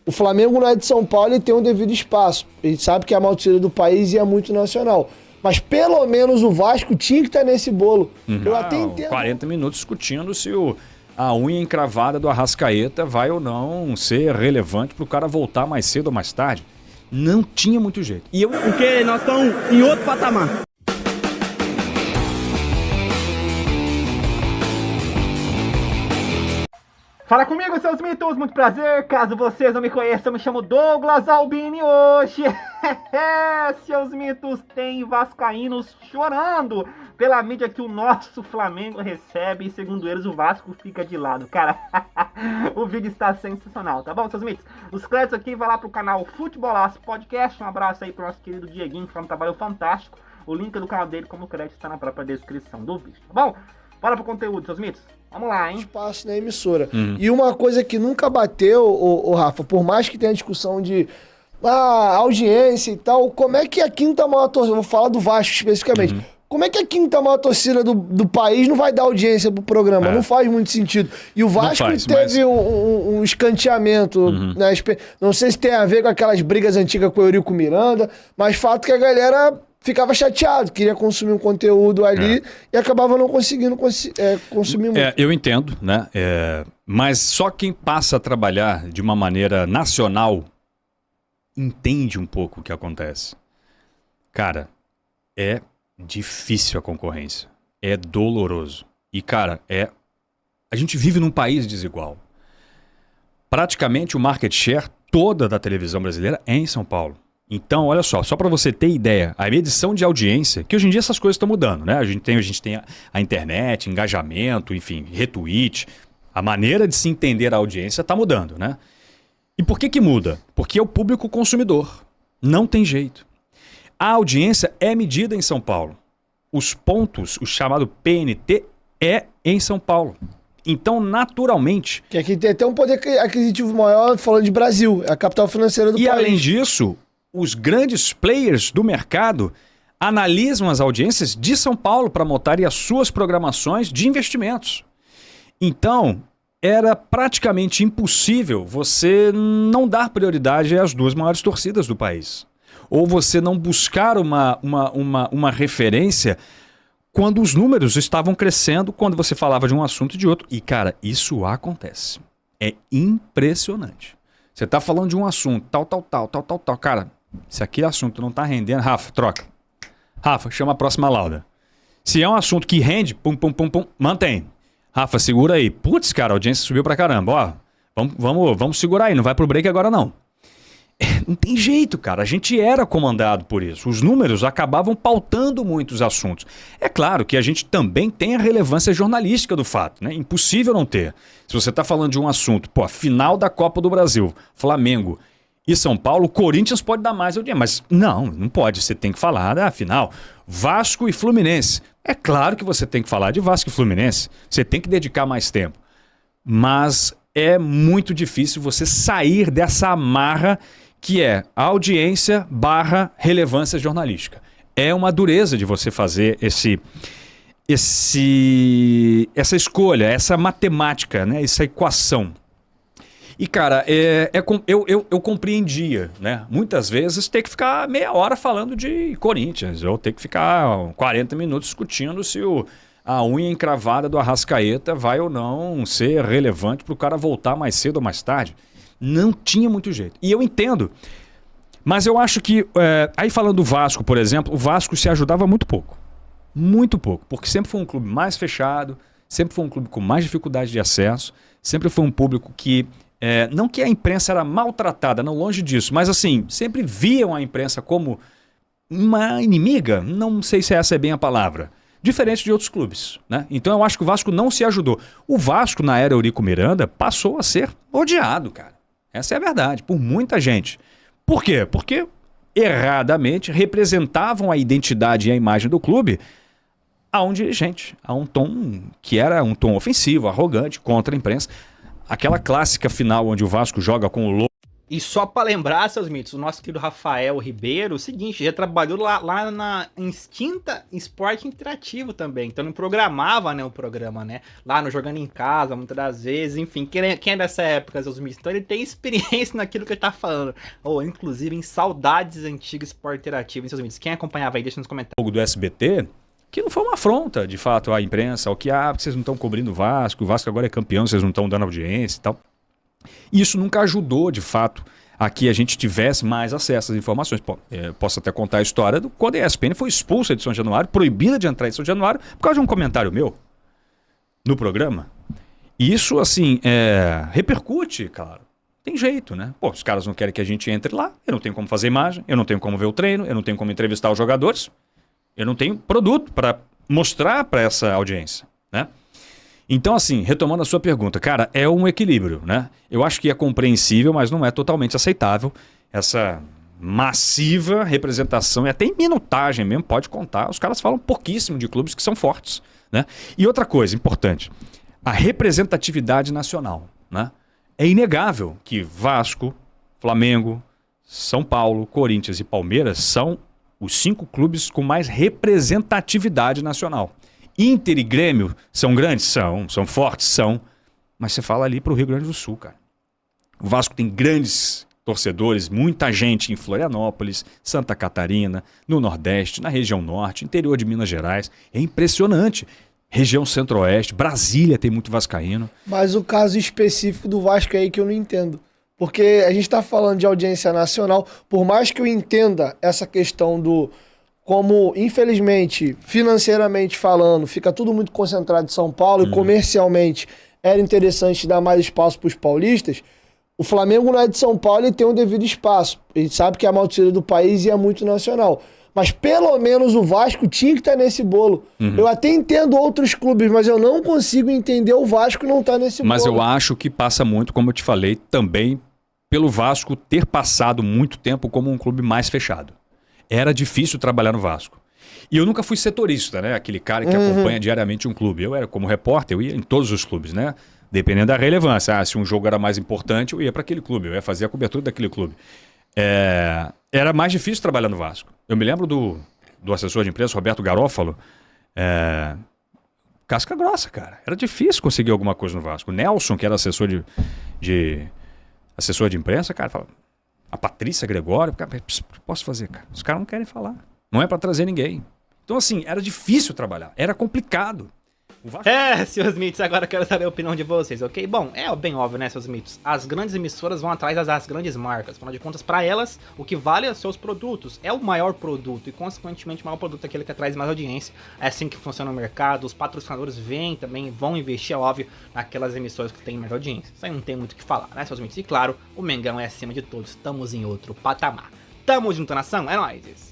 O Flamengo não é de São Paulo e tem um devido espaço. A gente sabe que é a maior torcida do país e é muito nacional. Mas pelo menos o Vasco tinha que estar nesse bolo. Eu até entendo. 40 minutos discutindo se a unha encravada do Arrascaeta vai ou não ser relevante para o cara voltar mais cedo ou mais tarde. Não tinha muito jeito. Porque nós estamos em outro patamar. Fala comigo, seus mitos, muito prazer. Caso vocês não me conheçam, eu me chamo Douglas Albini. Hoje, seus mitos, tem vascaínos chorando pela mídia que o nosso Flamengo recebe. E segundo eles, o Vasco fica de lado. Cara, o vídeo está sensacional, tá bom, seus mitos? Os créditos aqui vai lá pro canal Futebolaço Podcast. Um abraço aí pro nosso querido Dieguinho, que faz um trabalho fantástico. O link do canal dele, como crédito, está na própria descrição do vídeo, tá bom? Bora pro conteúdo, seus mitos. Vamos lá, hein? Espaço na emissora. E uma coisa que nunca bateu, o Rafa, por mais que tenha discussão de audiência e tal, como é que a quinta maior torcida, vou falar do Vasco especificamente, como é que a quinta maior torcida do país não vai dar audiência pro programa? Não faz muito sentido. E o Vasco teve um escanteamento, né? Não sei se tem a ver com aquelas brigas antigas com o Eurico Miranda, mas fato que a galera ficava chateado, queria consumir um conteúdo ali e acabava não conseguindo consumir muito. Eu entendo, né? Mas só quem passa a trabalhar de uma maneira nacional entende um pouco o que acontece. Cara, é difícil a concorrência. É doloroso. E, cara, a gente vive num país desigual. Praticamente o market share toda da televisão brasileira é em São Paulo. Então, olha só para você ter ideia, a medição de audiência, que hoje em dia essas coisas estão mudando, né? A gente tem a internet, engajamento, enfim, retweet, a maneira de se entender a audiência está mudando, né? E por que muda? Porque é o público consumidor, não tem jeito. A audiência é medida em São Paulo. Os pontos, o chamado PNT, é em São Paulo. Então, naturalmente... Que aqui tem até um poder aquisitivo maior, falando de Brasil, é a capital financeira do país. E além disso, os grandes players do mercado analisam as audiências de São Paulo para montarem as suas programações de investimentos. Então, era praticamente impossível você não dar prioridade às duas maiores torcidas do país. Ou você não buscar uma referência quando os números estavam crescendo, quando você falava de um assunto e de outro. E, cara, isso acontece. É impressionante. Você está falando de um assunto, tal. Cara, se aquele assunto não está rendendo, Rafa, troca. Rafa, chama a próxima lauda. Se é um assunto que rende, pum, mantém. Rafa, segura aí. Putz, cara, a audiência subiu pra caramba. Ó, vamos segurar aí, não vai pro break agora não. Não tem jeito, cara. A gente era comandado por isso. Os números acabavam pautando muitos assuntos. É claro que a gente também tem a relevância jornalística do fato, né? Impossível não ter. Se você está falando de um assunto, final da Copa do Brasil, Flamengo e São Paulo, o Corinthians pode dar mais audiência. Mas não pode. Você tem que falar da final. Vasco e Fluminense. É claro que você tem que falar de Vasco e Fluminense. Você tem que dedicar mais tempo. Mas é muito difícil você sair dessa amarra que é a audiência / relevância jornalística. É uma dureza de você fazer essa escolha, essa matemática, né? Essa equação. E, cara, eu compreendia, né? Muitas vezes ter que ficar meia hora falando de Corinthians, ou ter que ficar 40 minutos discutindo se a unha encravada do Arrascaeta vai ou não ser relevante para o cara voltar mais cedo ou mais tarde. Não tinha muito jeito. E eu entendo. Mas eu acho que, aí falando do Vasco, por exemplo, o Vasco se ajudava muito pouco. Muito pouco. Porque sempre foi um clube mais fechado, sempre foi um clube com mais dificuldade de acesso, sempre foi um público que, não que a imprensa era maltratada, não, longe disso, mas assim, sempre viam a imprensa como uma inimiga, não sei se essa é bem a palavra, diferente de outros clubes, né? Então eu acho que o Vasco não se ajudou. O Vasco, na era Eurico Miranda, passou a ser odiado, cara. Essa é a verdade, por muita gente. Por quê? Porque erradamente representavam a identidade e a imagem do clube a um dirigente, a um tom que era um tom ofensivo, arrogante, contra a imprensa. Aquela clássica final onde o Vasco joga com o E só pra lembrar, seus mitos, o nosso querido Rafael Ribeiro, o seguinte, já trabalhou lá na Instinta Esporte Interativo também. Então ele programava, né, o programa, né? Lá no Jogando em Casa, muitas das vezes. Enfim, quem é dessa época, seus mitos? Então ele tem experiência naquilo que ele tá falando. Ou, inclusive, em saudades antigas Esporte Interativo, em seus mitos. Quem acompanhava aí, deixa nos comentários. O jogo do SBT, que não foi uma afronta, de fato, à imprensa, ao que, porque vocês não estão cobrindo o Vasco agora é campeão, vocês não estão dando audiência e tal. Isso nunca ajudou, de fato, a que a gente tivesse mais acesso às informações. Posso até contar a história do quando a ESPN foi expulsa de São Januário, proibida de entrar em São Januário, por causa de um comentário meu no programa. E isso, assim, repercute, claro. Tem jeito, né? Pô, os caras não querem que a gente entre lá, eu não tenho como fazer imagem, eu não tenho como ver o treino, eu não tenho como entrevistar os jogadores, eu não tenho produto para mostrar para essa audiência, né? Então, assim, retomando a sua pergunta, cara, é um equilíbrio, né? Eu acho que é compreensível, mas não é totalmente aceitável essa massiva representação, e até em minutagem mesmo, pode contar. Os caras falam pouquíssimo de clubes que são fortes, né? E outra coisa importante, a representatividade nacional, né? É inegável que Vasco, Flamengo, São Paulo, Corinthians e Palmeiras são os 5 clubes com mais representatividade nacional. Inter e Grêmio são grandes? São fortes? São. Mas você fala ali para o Rio Grande do Sul, cara. O Vasco tem grandes torcedores, muita gente em Florianópolis, Santa Catarina, no Nordeste, na região Norte, interior de Minas Gerais. É impressionante. Região Centro-Oeste, Brasília tem muito vascaíno. Mas o caso específico do Vasco é aí que eu não entendo. Porque a gente está falando de audiência nacional, por mais que eu entenda essa questão do... Como, infelizmente, financeiramente falando, fica tudo muito concentrado em São Paulo e comercialmente era interessante dar mais espaço para os paulistas, o Flamengo não é de São Paulo e tem um devido espaço. A gente sabe que é a maior torcida do país e é muito nacional. Mas pelo menos o Vasco tinha que estar nesse bolo. Eu até entendo outros clubes, mas eu não consigo entender o Vasco não estar nesse bolo. Mas eu acho que passa muito, como eu te falei, também pelo Vasco ter passado muito tempo como um clube mais fechado. Era difícil trabalhar no Vasco. E eu nunca fui setorista, né? Aquele cara que acompanha diariamente um clube. Eu era como repórter, eu ia em todos os clubes, né? Dependendo da relevância. Se um jogo era mais importante, eu ia para aquele clube. Eu ia fazer a cobertura daquele clube. Era mais difícil trabalhar no Vasco. Eu me lembro do assessor de imprensa, Roberto Garófalo. Casca grossa, cara. Era difícil conseguir alguma coisa no Vasco. O Nelson, que era assessor assessor de imprensa, cara, fala... A Patrícia Gregório, cara, posso fazer, cara? Os caras não querem falar. Não é para trazer ninguém. Então, assim, era difícil trabalhar. Era complicado. Seus mitos, agora eu quero saber a opinião de vocês, ok? Bom, é bem óbvio, né, seus mitos? As grandes emissoras vão atrás das grandes marcas. Afinal de contas, para elas, o que vale é os seus produtos. É o maior produto e, consequentemente, o maior produto é aquele que traz mais audiência. É assim que funciona o mercado. Os patrocinadores vão investir, é óbvio, naquelas emissoras que têm mais audiência. Isso aí não tem muito o que falar, né, seus mitos? E, claro, o Mengão é acima de todos. Estamos em outro patamar. Tamo junto, nação? É nóis!